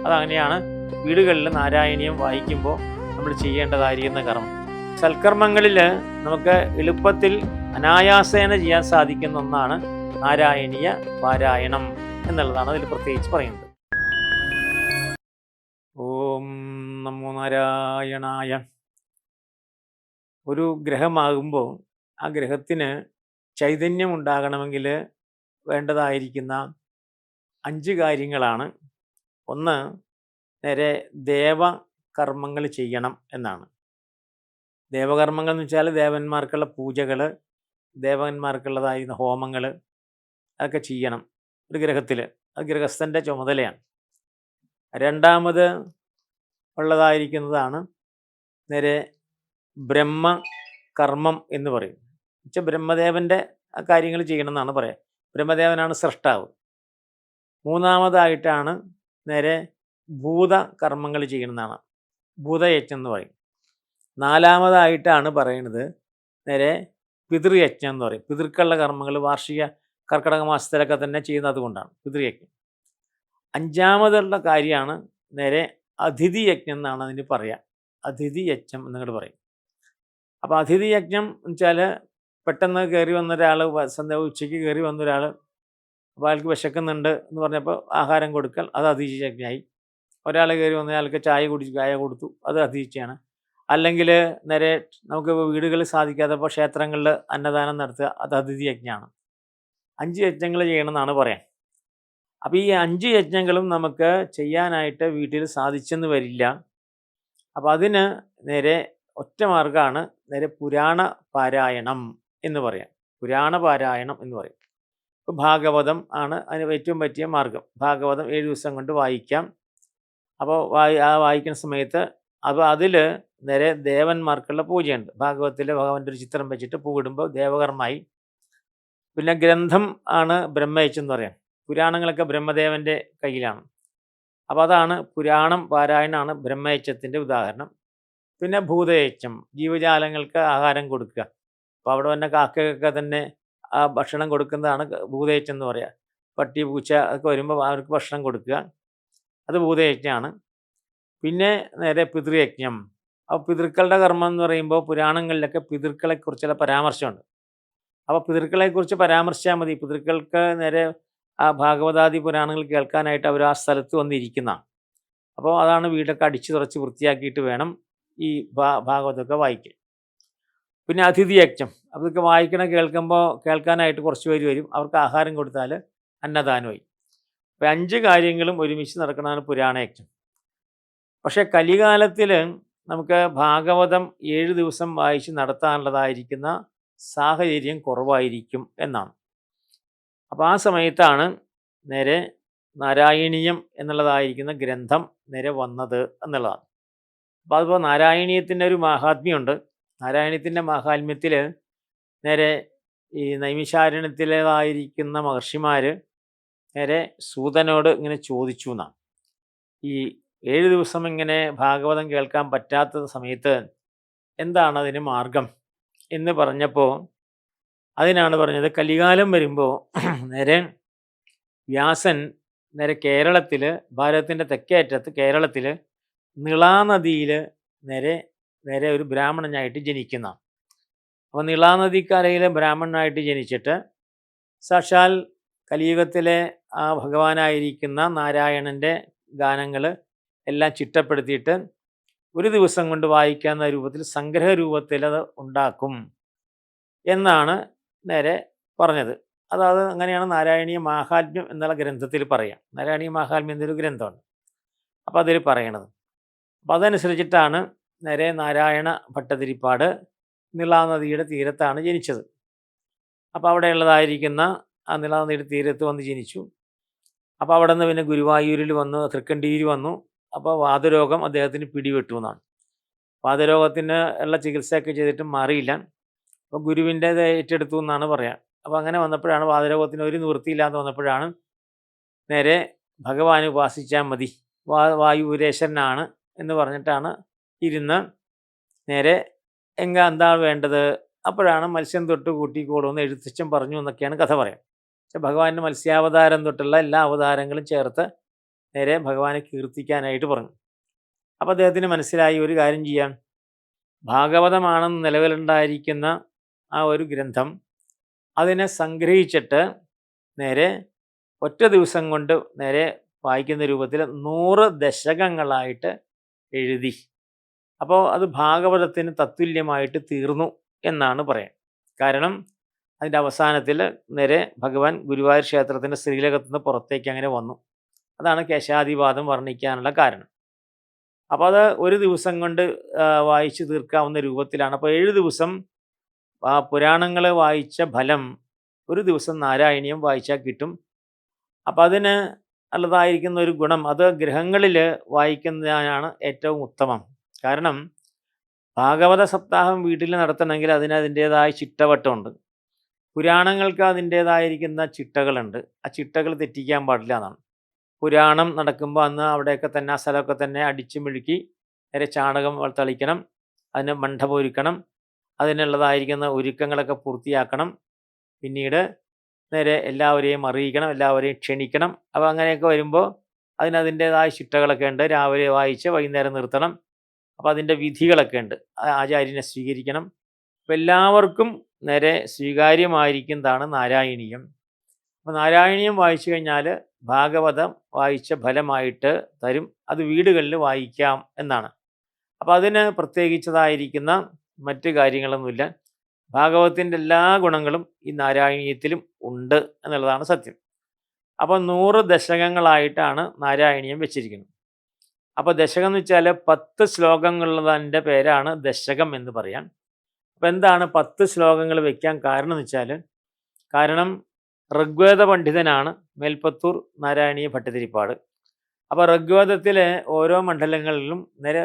അതങ്ങനെയാണ് വീടുകളിൽ നാരായണീയം വായിക്കുമ്പോൾ നമ്മൾ ചെയ്യേണ്ടതായിരിക്കുന്ന കർമ്മം. സൽക്കർമ്മങ്ങളിൽ നമുക്ക് എളുപ്പത്തിൽ അനായാസേന ചെയ്യാൻ സാധിക്കുന്ന ഒന്നാണ് നാരായണീയ പാരായണം എന്നുള്ളതാണ് അതിൽ പ്രത്യേകിച്ച് പറയുന്നത്. ഓം നമോ നാരായണായ. ഒരു ഗ്രഹമാകുമ്പോൾ ആ ഗ്രഹത്തിന് ചൈതന്യം ഉണ്ടാകണമെങ്കിൽ വേണ്ടതായിരിക്കുന്ന 5 കാര്യങ്ങളാണ്. ഒന്ന്, നേരെ ദേവകർമ്മങ്ങൾ ചെയ്യണം എന്നാണ്. ദേവകർമ്മങ്ങൾ എന്ന് വെച്ചാൽ ദേവന്മാർക്കുള്ള പൂജകൾ, ദേവന്മാർക്കുള്ളതായിരുന്ന ഹോമങ്ങൾ, അതൊക്കെ ചെയ്യണം ഒരു ഗ്രഹത്തിൽ. അത് ഗൃഹസ്ഥൻ്റെ ചുമതലയാണ്. രണ്ടാമത് ഉള്ളതായിരിക്കുന്നതാണ് നേരെ ബ്രഹ്മകർമ്മം എന്ന് പറയും. എന്നുവെച്ചാൽ ബ്രഹ്മദേവൻ്റെ കാര്യങ്ങൾ ചെയ്യണം എന്നാണ് പറയുക. ബ്രഹ്മദേവനാണ് സൃഷ്ടാവ്. മൂന്നാമതായിട്ടാണ് നേരെ ഭൂതകർമ്മങ്ങൾ ചെയ്യണമെന്നാണ്, ഭൂതയജ്ഞം എന്ന് പറയും. നാലാമതായിട്ടാണ് പറയുന്നത് നേരെ പിതൃയജ്ഞം എന്ന് പറയും. പിതൃക്കളുടെ കർമ്മങ്ങൾ വാർഷിക കർക്കിടക മാസത്തിലൊക്കെ തന്നെ ചെയ്യുന്നത് കൊണ്ടാണ് പിതൃയജ്ഞം. അഞ്ചാമതുള്ള കാര്യമാണ് നേരെ അതിഥി യജ്ഞം എന്നാണ് അതിന് പറയുക. അതിഥി യജ്ഞം എന്നിങ്ങോട്ട് പറയും. അപ്പോൾ അതിഥി യജ്ഞം എന്ന് വെച്ചാൽ പെട്ടെന്ന് കയറി വന്ന ഒരാൾ, ഉച്ചയ്ക്ക് കയറി വന്ന ഒരാൾ, അപ്പോൾ അയാൾക്ക് വിശക്കുന്നുണ്ട് എന്ന് പറഞ്ഞപ്പോൾ ആഹാരം കൊടുക്കൽ, അത് അതിഥി യജ്ഞമായി. ഒരാൾ കയറി വന്ന അയാൾക്ക് ചായ കൊടുത്തു, അത് അതിഥിയാണ്. അല്ലെങ്കിൽ നേരെ നമുക്ക് വീടുകളിൽ സാധിക്കാത്തപ്പോൾ ക്ഷേത്രങ്ങളിൽ അന്നദാനം നടത്തുക, അത് അതിഥി യജ്ഞമാണ്. 5 യജ്ഞങ്ങൾ ചെയ്യണമെന്നാണ് പറയാൻ. അപ്പോൾ ഈ 5 യജ്ഞങ്ങളും നമുക്ക് ചെയ്യാനായിട്ട് വീട്ടിൽ സാധിച്ചെന്ന് വരില്ല. അപ്പോൾ അതിന് നേരെ ഒറ്റ മാർഗ്ഗമാണ് നേരെ പുരാണ പാരായണം എന്ന് പറയാം. പുരാണ പാരായണം എന്ന് പറയും. ഇപ്പോൾ ഭാഗവതം ആണ് അതിന് ഏറ്റവും പറ്റിയ മാർഗം. ഭാഗവതം 7 ദിവസം കൊണ്ട് വായിക്കാം. അപ്പോൾ വായിക്കുന്ന സമയത്ത് അപ്പോൾ അതിൽ നേരെ ദേവന്മാർക്കുള്ള പൂജയുണ്ട്. ഭാഗവതത്തിൽ ഭഗവാന്റെ ഒരു ചിത്രം വെച്ചിട്ട് പൂവിടുമ്പോൾ ദേവകർമ്മമായി. പിന്നെ ഗ്രന്ഥം ആണ് ബ്രഹ്മയജ്ഞം എന്ന് പറയാം. പുരാണങ്ങളൊക്കെ ബ്രഹ്മദേവൻ്റെ കയ്യിലാണ്. അപ്പോൾ അതാണ് പുരാണം പാരായണമാണ് ബ്രഹ്മയജ്ഞത്തിൻ്റെ ഉദാഹരണം. പിന്നെ ഭൂതയജ്ഞം, ജീവജാലങ്ങൾക്ക് ആഹാരം കൊടുക്കുക. അപ്പോൾ അവിടെ തന്നെ കാക്കയൊക്കെ തന്നെ ഭക്ഷണം കൊടുക്കുന്നതാണ് ഭൂതയജ്ഞം എന്ന് പറയുക. പട്ടി പൂച്ച ഒക്കെ വരുമ്പോൾ അവർക്ക് ഭക്ഷണം കൊടുക്കുക, അത് ഭൂതയജ്ഞമാണ്. പിന്നെ നേരെ പിതൃയജ്ഞം. അപ്പോൾ പിതൃക്കളുടെ കർമ്മം എന്ന് പറയുമ്പോൾ പുരാണങ്ങളിലൊക്കെ പിതൃക്കളെക്കുറിച്ചുള്ള പരാമർശമുണ്ട്. അപ്പോൾ പിതൃക്കളെക്കുറിച്ച് പരാമർശിച്ചാൽ മതി. പിതൃക്കൾക്ക് നേരെ ആ ഭാഗവതാദി പുരാണങ്ങൾ കേൾക്കാനായിട്ട് അവർ ആ സ്ഥലത്ത് വന്നിരിക്കുന്നതാണ്. അപ്പോൾ അതാണ് വീടൊക്കെ അടിച്ചു തുറച്ച് വൃത്തിയാക്കിയിട്ട് വേണം ഈ ഭാഗവതമൊക്കെ വായിക്കാൻ. പിന്നെ അതിഥി യജ്ഞം, അതൊക്കെ കേൾക്കാനായിട്ട് കുറച്ച് പേര് വരും. അവർക്ക് ആഹാരം കൊടുത്താൽ അന്നദാനമായി. അപ്പോൾ 5 കാര്യങ്ങളും ഒരുമിച്ച് നടക്കുന്നതാണ് പുരാണയജ്ഞം. പക്ഷേ കലികാലത്തിൽ നമുക്ക് ഭാഗവതം 7 ദിവസം വായിച്ച് നടത്താനുള്ളതായിരിക്കുന്ന സാഹചര്യം കുറവായിരിക്കും എന്നാണ്. അപ്പോൾ ആ സമയത്താണ് നേരെ നാരായണീയം എന്നുള്ളതായിരിക്കുന്ന ഗ്രന്ഥം നേരെ വന്നത് എന്നുള്ളതാണ്. അപ്പോൾ അതിപ്പോൾ നാരായണീയത്തിൻ്റെ ഒരു മാഹാത്മ്യമുണ്ട്. നാരായണീയത്തിൻ്റെ മാഹാത്മ്യത്തിൽ നേരെ ഈ നൈമിഷാരണ്യത്തിലേതായിരിക്കുന്ന മഹർഷിമാർ നേരെ സൂതനോട് ഇങ്ങനെ ചോദിച്ചു എന്നാണ്. ഈ 7 ദിവസം ഇങ്ങനെ ഭാഗവതം കേൾക്കാൻ പറ്റാത്ത സമയത്ത് എന്താണ് അതിന് മാർഗം എന്ന് പറഞ്ഞപ്പോൾ അതിനാണ് പറഞ്ഞത്, കലികാലം വരുമ്പോൾ നേരെ വ്യാസൻ നേരെ കേരളത്തിൽ, ഭാരതത്തിൻ്റെ തെക്കേ അറ്റത്ത് കേരളത്തിൽ നിളാനദിയിൽ നേരെ ഒരു ബ്രാഹ്മണനായിട്ട് ജനിക്കുന്ന. അപ്പോൾ നിളാനദിക്കരയിലെ ബ്രാഹ്മണനായിട്ട് ജനിച്ചിട്ട് സാക്ഷാൽ കലിയുഗത്തിലെ ആ ഭഗവാനായിരിക്കുന്ന നാരായണൻ്റെ ഗാനങ്ങൾ എല്ലാം ചിട്ടപ്പെടുത്തിയിട്ട് ഒരു ദിവസം കൊണ്ട് വായിക്കാവുന്ന രൂപത്തിൽ സംഗ്രഹ രൂപത്തിൽ അത് ഉണ്ടാക്കും എന്നാണ് നേരെ പറഞ്ഞത്. അതായത് അങ്ങനെയാണ് നാരായണീയ മാഹാത്മ്യം എന്നുള്ള ഗ്രന്ഥത്തിൽ പറയാം. നാരായണീയ മാഹാത്മ്യം എന്നൊരു ഗ്രന്ഥമുണ്ട്. അപ്പോൾ അതിൽ പറയണത്. അപ്പോൾ അതനുസരിച്ചിട്ടാണ് നേരെ നാരായണ ഭട്ടതിരിപ്പാട് നിളാനദിയുടെ തീരത്താണ് ജനിച്ചത്. അപ്പോൾ അവിടെയുള്ളതായിരിക്കുന്ന ആ നിളാനദിയുടെ തീരത്ത് വന്ന് ജനിച്ചു. അപ്പോൾ അവിടെ നിന്ന് പിന്നെ ഗുരുവായൂരിൽ വന്നു, തൃക്കണ്ടിയിൽ വന്നു. അപ്പോൾ വാതരോഗം അദ്ദേഹത്തിന് പിടിപെട്ടു എന്നാണ്. വാതരോഗത്തിന് ഉള്ള ചികിത്സയൊക്കെ ചെയ്തിട്ടും മാറിയില്ല. അപ്പോൾ ഗുരുവിൻ്റേത് ഏറ്റെടുത്തു എന്നാണ് പറയാം. അപ്പോൾ അങ്ങനെ വന്നപ്പോഴാണ് വാതരോഗത്തിന് ഒരു നിവൃത്തിയില്ലാതെ വന്നപ്പോഴാണ് നേരെ ഭഗവാനെ ഉപാസിച്ചാൽ മതി, വായുപുരേശ്വരനാണ് എന്ന് പറഞ്ഞിട്ടാണ് ഇരുന്ന് നേരെ എന്താ വേണ്ടത്. അപ്പോഴാണ് മത്സ്യം തൊട്ട് കൂട്ടിക്കോടുമെന്ന് എഴുത്തച്ഛൻ പറഞ്ഞു എന്നൊക്കെയാണ് കഥ പറയാം. പക്ഷെ ഭഗവാന്റെ മത്സ്യാവതാരം തൊട്ടുള്ള എല്ലാ അവതാരങ്ങളും ചേർത്ത് നേരെ ഭഗവാനെ കീർത്തിക്കാനായിട്ട് പറഞ്ഞു. അപ്പോൾ അദ്ദേഹത്തിന് മനസ്സിലായി ഒരു കാര്യം ചെയ്യാം, ഭാഗവതമാണെന്ന് നിലവിലുണ്ടായിരിക്കുന്ന ആ ഒരു ഗ്രന്ഥം അതിനെ സംഗ്രഹിച്ചിട്ട് നേരെ ഒറ്റ ദിവസം കൊണ്ട് നേരെ വായിക്കുന്ന രൂപത്തിൽ 100 ദശകങ്ങളായിട്ട് എഴുതി. അപ്പോൾ അത് ഭാഗവതത്തിന് തത്തുല്യമായിട്ട് തീർന്നു എന്നാണ് പറയാൻ. കാരണം അതിൻ്റെ അവസാനത്തിൽ നേരെ ഭഗവാൻ ഗുരുവായൂർ ക്ഷേത്രത്തിൻ്റെ ശ്രീലകത്തു നിന്ന് പുറത്തേക്ക് അങ്ങനെ വന്നു. അതാണ് കേശാദിവാദം വർണ്ണിക്കാനുള്ള കാരണം. അപ്പോൾ അത് ഒരു ദിവസം കൊണ്ട് വായിച്ചു തീർക്കാവുന്ന രൂപത്തിലാണ്. അപ്പോൾ 7 ദിവസം ആ പുരാണങ്ങൾ വായിച്ച ഫലം ഒരു ദിവസം നാരായണീയം വായിച്ചാൽ കിട്ടും. അപ്പം അതിന് നല്ലതായിരിക്കുന്ന ഒരു ഗുണം, അത് ഗൃഹങ്ങളിൽ വായിക്കുന്നതാണ് ഏറ്റവും ഉത്തമം. കാരണം ഭാഗവത സപ്താഹം വീട്ടിൽ നടത്തണമെങ്കിൽ അതിന് അതിൻ്റേതായ ചിട്ടവട്ടമുണ്ട്. പുരാണങ്ങൾക്ക് അതിൻ്റേതായിരിക്കുന്ന ചിട്ടകളുണ്ട്. ആ ചിട്ടകൾ തെറ്റിക്കാൻ പാടില്ല എന്നാണ്. പുരാണം നടക്കുമ്പോൾ അന്ന് അവിടെയൊക്കെ തന്നെ ആ സ്ഥലമൊക്കെ തന്നെ അടിച്ചു മെഴുക്കി നേരെ ചാണകം തളിക്കണം, അതിന് മണ്ഡപം ഒരുക്കണം, അതിനുള്ളതായിരിക്കുന്ന ഒരുക്കങ്ങളൊക്കെ പൂർത്തിയാക്കണം. പിന്നീട് നേരെ എല്ലാവരെയും അറിയിക്കണം, എല്ലാവരെയും ക്ഷണിക്കണം. അപ്പോൾ അങ്ങനെയൊക്കെ വരുമ്പോൾ അതിനതിൻ്റേതായ ചിട്ടകളൊക്കെ ഉണ്ട്. രാവിലെ വായിച്ച് വൈകുന്നേരം നിർത്തണം. അപ്പോൾ അതിൻ്റെ വിധികളൊക്കെ ഉണ്ട്. ആചാര്യനെ സ്വീകരിക്കണം. അപ്പോൾ എല്ലാവർക്കും നേരെ സ്വീകാര്യമായിരിക്കുന്നതാണ് നാരായണീയം. അപ്പോൾ നാരായണീയം വായിച്ചു കഴിഞ്ഞാൽ ഭാഗവതം വായിച്ച ഫലമായിട്ട് തരും. അത് വീടുകളിൽ വായിക്കാം എന്നാണ്. അപ്പോൾ അതിന് പ്രത്യേകിച്ചതായിരിക്കുന്ന മറ്റ് കാര്യങ്ങളൊന്നുമില്ല. ഭാഗവതത്തിൻ്റെ എല്ലാ ഗുണങ്ങളും ഈ നാരായണീയത്തിലും ഉണ്ട് എന്നുള്ളതാണ് സത്യം. അപ്പോൾ 100 ദശകങ്ങളായിട്ടാണ് നാരായണീയം വെച്ചിരിക്കുന്നത്. അപ്പോൾ ദശകം എന്ന് വെച്ചാൽ 10 ശ്ലോകങ്ങളുള്ളതിൻ്റെ പേരാണ് ദശകം എന്ന് പറയാം. അപ്പോൾ എന്താണ് 10 ശ്ലോകങ്ങൾ വയ്ക്കാൻ കാരണം എന്ന് വെച്ചാൽ, കാരണം ഋഗ്വേദ പണ്ഡിതനാണ് മേൽപ്പത്തൂർ നാരായണീയ ഭട്ടതിരിപ്പാട്. അപ്പോൾ ഋഗ്വേദത്തിലെ ഓരോ മണ്ഡലങ്ങളിലും നേരെ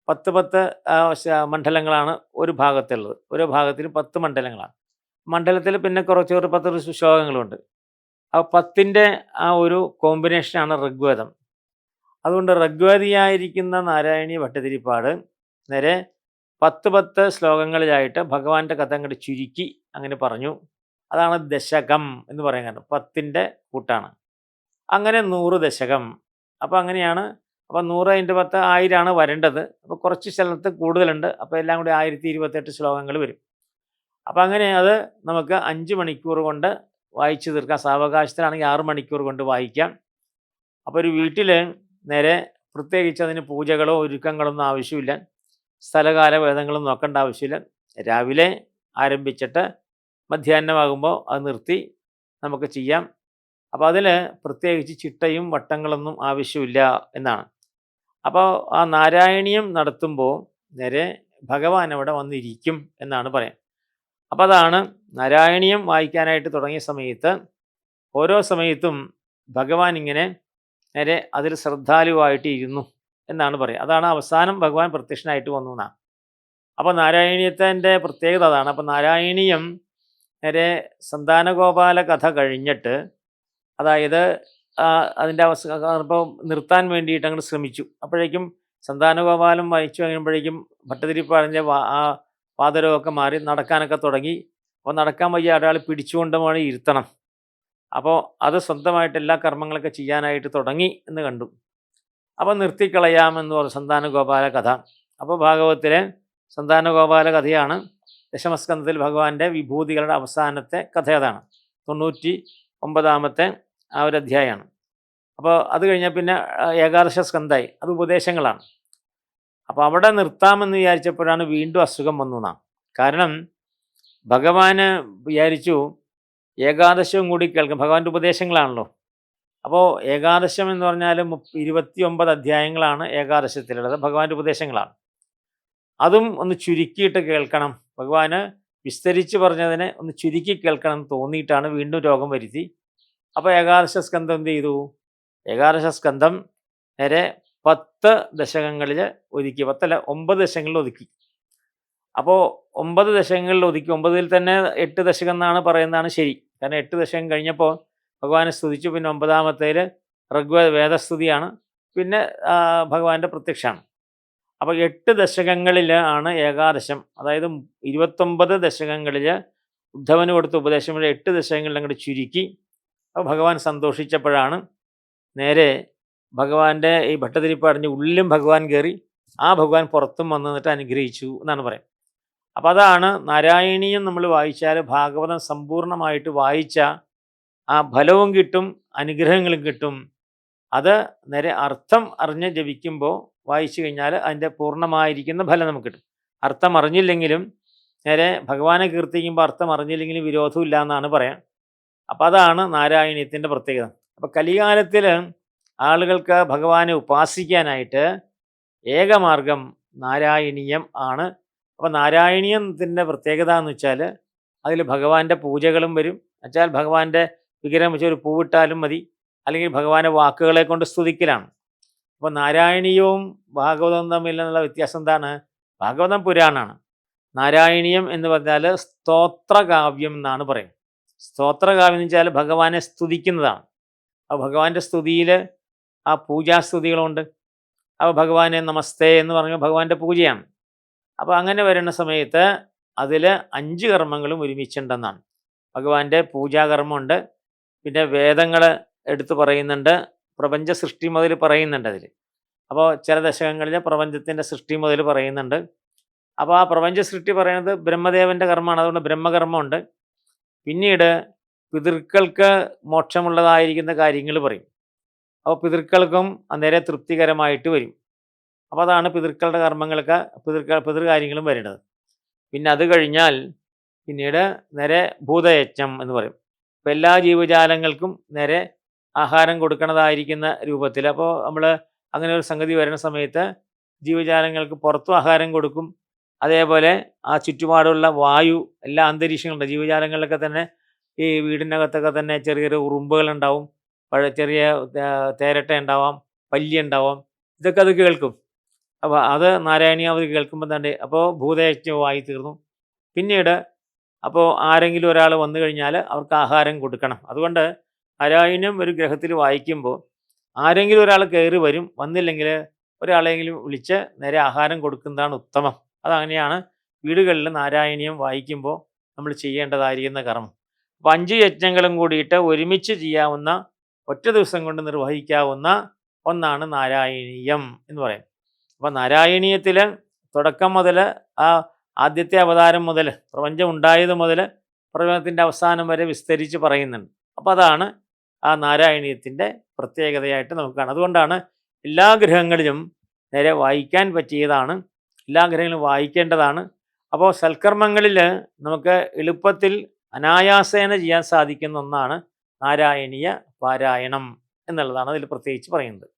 10 മണ്ഡലങ്ങളാണ് ഒരു ഭാഗത്തുള്ളത്. ഓരോ ഭാഗത്തിലും 10 മണ്ഡലങ്ങളാണ്. മണ്ഡലത്തിൽ പിന്നെ കുറച്ച് 10 ശ്ലോകങ്ങളുണ്ട്. അപ്പോൾ 10ൻ്റെ ആ ഒരു കോമ്പിനേഷനാണ് ഋഗ്വേദം. അതുകൊണ്ട് ഋഗ്വേദിയായിരിക്കുന്ന നാരായണീയ ഭട്ടതിരിപ്പാട് നേരെ 10 ശ്ലോകങ്ങളിലായിട്ട് ഭഗവാന്റെ കഥ അങ്ങോട്ട് ചുരുക്കി അങ്ങനെ പറഞ്ഞു. അതാണ് ദശകം എന്ന് പറയാൻ കാരണം. 10ൻ്റെ കൂട്ടാണ്. അങ്ങനെ 100 ദശകം. അപ്പോൾ അങ്ങനെയാണ്. അപ്പോൾ 100 × 10 1000 വരേണ്ടത്. അപ്പോൾ കുറച്ച് സ്ഥലത്ത് കൂടുതലുണ്ട്. അപ്പോൾ എല്ലാം കൂടി 1028 ശ്ലോകങ്ങൾ വരും. അപ്പോൾ അങ്ങനെ അത് നമുക്ക് 5 മണിക്കൂർ കൊണ്ട് വായിച്ചു തീർക്കാം. സാവകാശത്തിലാണെങ്കിൽ 6 മണിക്കൂർ കൊണ്ട് വായിക്കാം. അപ്പോൾ ഒരു വീട്ടിൽ നേരെ പ്രത്യേകിച്ച് അതിന് പൂജകളോ ഒരുക്കങ്ങളൊന്നും ആവശ്യമില്ല. സ്ഥലകാല ഭേദങ്ങളൊന്നും നോക്കേണ്ട ആവശ്യമില്ല. രാവിലെ ആരംഭിച്ചിട്ട് മധ്യാഹ്നമാകുമ്പോൾ അത് നിർത്തി നമുക്ക് ചെയ്യാം. അപ്പോൾ അതിൽ പ്രത്യേകിച്ച് ചിട്ടയും വട്ടങ്ങളൊന്നും ആവശ്യമില്ല എന്നാണ്. അപ്പോൾ ആ നാരായണീയം നടത്തുമ്പോൾ നേരെ ഭഗവാൻ അവിടെ വന്നിരിക്കും എന്നാണ് പറയാൻ. അപ്പോൾ അതാണ് നാരായണീയം വായിക്കാനായിട്ട് തുടങ്ങിയ സമയത്ത് ഓരോ സമയത്തും ഭഗവാൻ ഇങ്ങനെ നേരെ അതിൽ ശ്രദ്ധാലുവായിട്ട് ഇരുന്നു എന്നാണ് പറയുക. അതാണ് അവസാനം ഭഗവാൻ പ്രത്യക്ഷനായിട്ട് വന്നു എന്നാണ്. അപ്പോൾ നാരായണീയത്തിൻ്റെ പ്രത്യേകത അതാണ്. അപ്പോൾ നാരായണീയം നേരെ സന്താനഗോപാല കഥ കഴിഞ്ഞിട്ട്, അതായത് അതിൻ്റെ ഇപ്പോൾ നിർത്താൻ വേണ്ടിയിട്ട് അങ്ങോട്ട് ശ്രമിച്ചു. അപ്പോഴേക്കും സന്താനഗോപാലം വായിച്ചു കഴിയുമ്പോഴേക്കും ഭട്ടതിരിപ്പാടിൻ്റെ ആ പാദരമൊക്കെ മാറി നടക്കാനൊക്കെ തുടങ്ങി. അപ്പോൾ നടക്കാൻ വയ്യ, ഒരാൾ പിടിച്ചുകൊണ്ട് വേണം ഇരുത്തണം. അപ്പോൾ അത് സ്വന്തമായിട്ട് എല്ലാ കർമ്മങ്ങളൊക്കെ ചെയ്യാനായിട്ട് തുടങ്ങി എന്ന് കണ്ടു. അപ്പോൾ നിർത്തിക്കളയാമെന്ന് പറഞ്ഞു സന്താനഗോപാല കഥ. അപ്പോൾ ഭാഗവതത്തിലെ സന്താനഗോപാല കഥയാണ്. ദശമസ്കന്ധത്തിൽ ഭഗവാന്റെ വിഭൂതികളുടെ അവസാനത്തെ കഥ അതാണ്. 99ാമത്തെ ആ ഒരു അധ്യായമാണ്. അപ്പോൾ അത് കഴിഞ്ഞാൽ പിന്നെ ഏകാദശ സ്കന്ധമായി. അത് ഉപദേശങ്ങളാണ്. അപ്പോൾ അവിടെ നിർത്താമെന്ന് വിചാരിച്ചപ്പോഴാണ് വീണ്ടും അസുഖം വന്നു എന്നാണ്. കാരണം ഭഗവാന് വിചാരിച്ചു ഏകാദശവും കൂടി കേൾക്കും. ഭഗവാന്റെ ഉപദേശങ്ങളാണല്ലോ. അപ്പോൾ ഏകാദശം എന്ന് പറഞ്ഞാൽ 29 അധ്യായങ്ങളാണ് ഏകാദശത്തിലുള്ളത്. ഭഗവാന്റെ ഉപദേശങ്ങളാണ്. അതും ഒന്ന് ചുരുക്കിയിട്ട് കേൾക്കണം. ഭഗവാന് വിസ്തരിച്ച് പറഞ്ഞതിനെ ഒന്ന് ചുരുക്കി കേൾക്കണം എന്ന് തോന്നിയിട്ടാണ് വീണ്ടും രോഗം വരുത്തി. അപ്പോൾ ഏകാദശ സ്കന്ധം എന്ത് ചെയ്തു? ഏകാദശ സ്കന്ധം നേരെ 10 ദശകങ്ങളിൽ ഒതുക്കി. 9 ദശകങ്ങളിൽ ഒതുക്കി. അപ്പോൾ 9 ദശകങ്ങളിൽ ഒതുക്കി. 9-ൽ തന്നെ 8 ദശകം എന്നാണ് പറയുന്നതാണ് ശരി. കാരണം 8 ദശകം കഴിഞ്ഞപ്പോൾ ഭഗവാനെ സ്തുതിച്ചു. പിന്നെ 9ാമത്തേൽ വേദസ്തുതിയാണ്. പിന്നെ ഭഗവാന്റെ പ്രത്യക്ഷമാണ്. അപ്പോൾ 8 ദശകങ്ങളിൽ ആണ് ഏകാദശം. അതായത് 29 ദശകങ്ങളിൽ ഉദ്ധവന് കൊടുത്ത ഉപദേശം 8 ദശകങ്ങളിൽ അങ്ങോട്ട് ചുരുക്കി. അപ്പോൾ ഭഗവാൻ സന്തോഷിച്ചപ്പോഴാണ് നേരെ ഭഗവാന്റെ ഈ ഭട്ടതിരിപ്പാടിൻ്റെ ഉള്ളിലും ഭഗവാൻ കയറി ആ ഭഗവാൻ പുറത്തും വന്നു നിന്നിട്ട് അനുഗ്രഹിച്ചു എന്നാണ് പറയുന്നത്. അപ്പം അതാണ് നാരായണീയം നമ്മൾ വായിച്ചാൽ ഭാഗവതം സമ്പൂർണ്ണമായിട്ട് വായിച്ച ആ ഫലവും കിട്ടും, അനുഗ്രഹങ്ങളും കിട്ടും. അത് നേരെ അർത്ഥം അറിഞ്ഞ് ജപിക്കുമ്പോൾ വായിച്ചു കഴിഞ്ഞാൽ അതിൻ്റെ പൂർണ്ണമായിരിക്കുന്ന ഫലം നമുക്ക് കിട്ടും. അർത്ഥം അറിഞ്ഞില്ലെങ്കിലും നേരെ ഭഗവാനെ കീർത്തിക്കുമ്പോൾ അർത്ഥം അറിഞ്ഞില്ലെങ്കിലും വിരോധമില്ല എന്നാണ് പറയാം. അപ്പം അതാണ് നാരായണീയത്തിൻ്റെ പ്രത്യേകത. അപ്പം കലികാലത്തിൽ ആളുകൾക്ക് ഭഗവാനെ ഉപാസിക്കാനായിട്ട് ഏകമാർഗം നാരായണീയം ആണ്. അപ്പോൾ നാരായണീയത്തിൻ്റെ പ്രത്യേകത എന്ന് വെച്ചാൽ അതിൽ ഭഗവാന്റെ പൂജകളും വരും. എന്നുവെച്ചാൽ ഭഗവാന്റെ വിഗ്രഹം വെച്ച് ഒരു പൂവിട്ടാലും മതി, അല്ലെങ്കിൽ ഭഗവാന്റെ വാക്കുകളെ കൊണ്ട് സ്തുതിക്കലാണ്. അപ്പോൾ നാരായണീയവും ഭാഗവതവും തമ്മിലുള്ള വ്യത്യാസം എന്താണ്? ഭാഗവതം പുരാണമാണ്. നാരായണീയം എന്ന് പറഞ്ഞാൽ സ്തോത്രകാവ്യം എന്നാണ് പറയുന്നത്. സ്തോത്രകാവ്യം എന്ന് വെച്ചാൽ ഭഗവാനെ സ്തുതിക്കുന്നതാണ്. അപ്പോൾ ഭഗവാന്റെ സ്തുതിയിൽ ആ പൂജാസ്തുതികളുണ്ട്. അപ്പോൾ ഭഗവാനെ നമസ്തേ എന്ന് പറഞ്ഞാൽ ഭഗവാന്റെ പൂജയാണ്. അപ്പോൾ അങ്ങനെ വരുന്ന സമയത്ത് അതിൽ 5 കർമ്മങ്ങളും ഒരുമിച്ചുണ്ടെന്നാണ്. ഭഗവാന്റെ പൂജാകർമ്മമുണ്ട്, പിന്നെ വേദങ്ങൾ എടുത്ത് പറയുന്നുണ്ട്, പ്രപഞ്ച സൃഷ്ടി മുതൽ പറയുന്നുണ്ട് അതിൽ. അപ്പോൾ ചില ദശകങ്ങളിൽ പ്രപഞ്ചത്തിൻ്റെ സൃഷ്ടി മുതൽ പറയുന്നുണ്ട്. അപ്പോൾ ആ പ്രപഞ്ച സൃഷ്ടി പറയുന്നത് ബ്രഹ്മദേവൻ്റെ കർമ്മമാണ്, അതുകൊണ്ട് ബ്രഹ്മകർമ്മമുണ്ട്. പിന്നീട് പിതൃക്കൾക്ക് മോക്ഷമുള്ളതായിരിക്കുന്ന കാര്യങ്ങൾ പറയും. അപ്പോൾ പിതൃക്കൾക്കും അന്നേരം തൃപ്തികരമായിട്ട് വരും. അപ്പോൾ അതാണ് പിതൃക്കളുടെ കർമ്മങ്ങൾക്ക് പിതൃകാര്യങ്ങളും വരുന്നത്. പിന്നെ അത് കഴിഞ്ഞാൽ പിന്നീട് നേരെ ഭൂതയജ്ഞം എന്ന് പറയും. അപ്പോൾ എല്ലാ ജീവജാലങ്ങൾക്കും നേരെ ആഹാരം കൊടുക്കണതായിരിക്കുന്ന രൂപത്തിൽ. അപ്പോൾ നമ്മൾ അങ്ങനെ ഒരു സംഗതി വരുന്ന സമയത്ത് ജീവജാലങ്ങൾക്ക് പുറത്തും ആഹാരം കൊടുക്കും. അതേപോലെ ആ ചുറ്റുപാടുള്ള വായു, എല്ലാ അന്തരീക്ഷങ്ങളുണ്ട്. ജീവജാലങ്ങളിലൊക്കെ തന്നെ ഈ വീടിനകത്തൊക്കെ തന്നെ ചെറിയ ചെറിയ ഉറുമ്പുകളുണ്ടാവും, ചെറിയ തേരട്ട ഉണ്ടാവാം, പല്ലി ഉണ്ടാവാം. ഇതൊക്കെ അത് കേൾക്കും. അപ്പോൾ അത് നാരായണീയാവതി കേൾക്കുമ്പോൾ തന്നെ അപ്പോൾ ഭൂതയജ്ഞമായി തീർന്നു. പിന്നീട് അപ്പോൾ ആരെങ്കിലും ഒരാൾ വന്നു കഴിഞ്ഞാൽ അവർക്ക് ആഹാരം കൊടുക്കണം. അതുകൊണ്ട് നാരായണീയം ഒരു ഗ്രഹത്തിൽ വായിക്കുമ്പോൾ ആരെങ്കിലും ഒരാൾ കയറി വരും, വന്നില്ലെങ്കിൽ ഒരാളെങ്കിലും വിളിച്ച് നേരെ ആഹാരം കൊടുക്കുന്നതാണ് ഉത്തമം. അതങ്ങനെയാണ് വീടുകളിൽ നാരായണീയം വായിക്കുമ്പോൾ നമ്മൾ ചെയ്യേണ്ടതായിരിക്കുന്ന കർമ്മം. അപ്പോൾ 5 യജ്ഞങ്ങളും കൂടിയിട്ട് ഒരുമിച്ച് ചെയ്യാവുന്ന, ഒറ്റ ദിവസം കൊണ്ട് നിർവഹിക്കാവുന്ന ഒന്നാണ് നാരായണീയം എന്ന് പറയുന്നത്. അപ്പോൾ നാരായണീയത്തിൽ തുടക്കം മുതൽ ആ ആദ്യത്തെ അവതാരം മുതൽ പ്രപഞ്ചം ഉണ്ടായത് മുതൽ പ്രപഞ്ചത്തിൻ്റെ അവസാനം വരെ വിസ്തരിച്ച് പറയുന്നുണ്ട്. അപ്പോൾ അതാണ് ആ നാരായണീയത്തിൻ്റെ പ്രത്യേകതയായിട്ട് നമുക്ക് കാണാം. അതുകൊണ്ടാണ് എല്ലാ ഗ്രഹങ്ങളിലും നേരെ വായിക്കാൻ പറ്റിയതാണ്, എല്ലാ ഗ്രഹങ്ങളും വായിക്കേണ്ടതാണ്. അപ്പോൾ സൽക്കർമ്മങ്ങളിൽ നമുക്ക് എളുപ്പത്തിൽ അനായാസേന ചെയ്യാൻ സാധിക്കുന്ന ഒന്നാണ് നാരായണീയ പാരായണം എന്നുള്ളതാണ് അതിൽ പ്രത്യേകിച്ച് പറയുന്നത്.